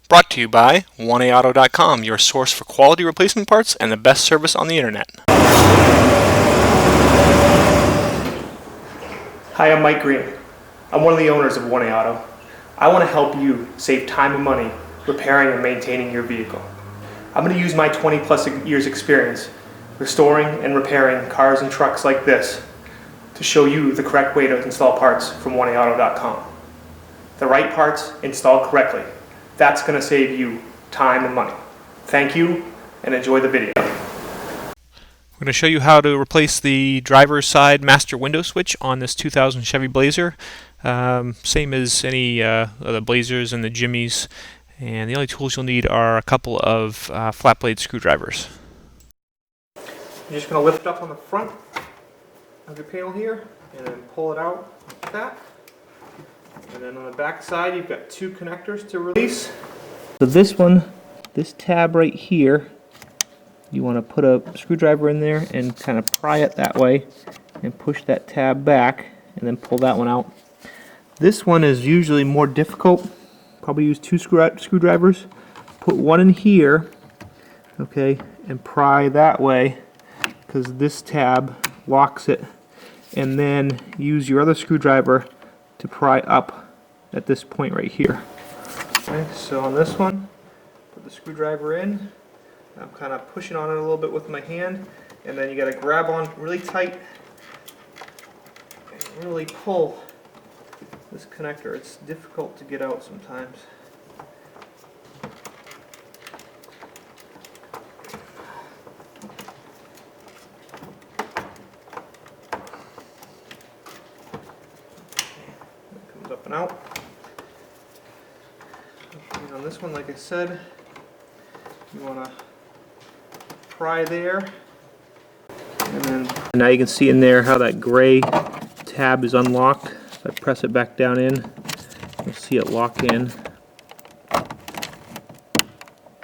Brought to you by 1AAuto.com, your source for quality replacement parts and the best service on the internet. Hi, I'm Mike Green. I'm one of the owners of 1A Auto. I want to help you save time and money repairing and maintaining your vehicle. I'm going to use my 20 plus years experience restoring and repairing cars and trucks like this to show you the correct way to install parts from 1AAuto.com. The right parts installed correctly. That's going to save you time and money. Thank you and enjoy the video. We're going to show you how to replace the driver's side master window switch on this 2000 Chevy Blazer. Same as any of the Blazers and the Jimmys. And the only tools you'll need are a couple of flat blade screwdrivers. You're just going to lift up on the front of your panel here and then pull it out like that. And then on the back side you've got two connectors to release. So this one, this tab right here, you want to put a screwdriver in there and kind of pry it that way and push that tab back and then pull that one out. This one is usually more difficult. Probably use two screwdrivers. Put one in here, okay, and pry that way because this tab locks it, and then use your other screwdriver to pry up at this point right here. Okay, so on this one, put the screwdriver in. I'm kind of pushing on it a little bit with my hand, and then you got to grab on really tight and really pull this connector. It's difficult to get out sometimes. It comes up and out. And on this one, like I said, you want to pry there, and then now you can see in there how that gray tab is unlocked. If I press it back down in, you'll see it lock in.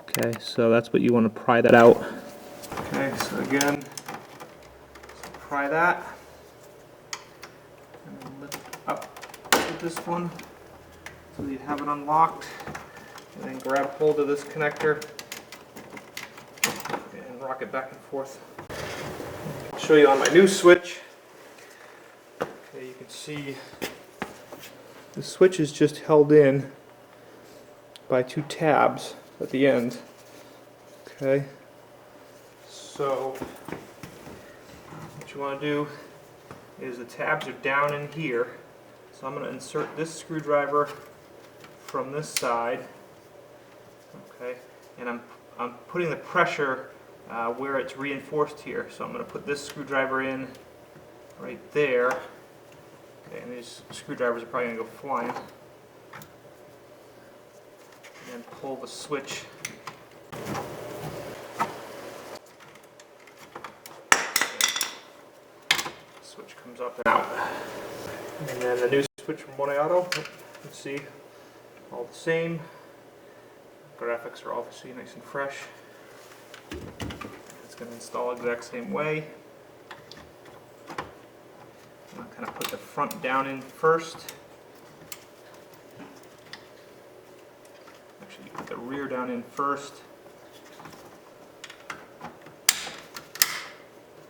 Okay, so that's what you want to pry that out. Okay, so again, pry that, and then lift up with this one so you have it unlocked, and then grab hold of this connector and rock it back and forth. I'll show you on my new switch. Okay, you can see the switch is just held in by two tabs at the end. Okay, so what you want to do is the tabs are down in here, so I'm going to insert this screwdriver from this side. Okay, and I'm putting the pressure where it's reinforced here, so I'm going to put this screwdriver in right there. Okay, and these screwdrivers are probably going to go flying. And then pull the switch. Switch comes up and out. And then the new switch from 1A Auto, let's see, all the same. Graphics are obviously nice and fresh. It's going to install exact same way. I'm going to kind of put the front down in first. Actually, put the rear down in first.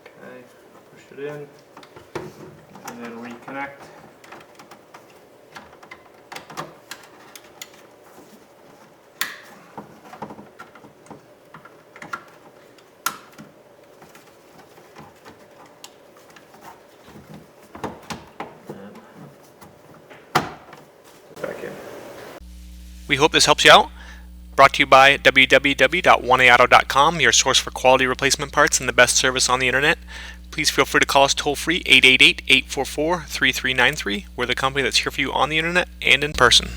Okay, push it in, and then reconnect. Back in. We hope this helps you out. Brought to you by www.1AAuto.com, your source for quality replacement parts and the best service on the internet. Please feel free to call us toll-free 888-844-3393. We're the company that's here for you on the internet and in person.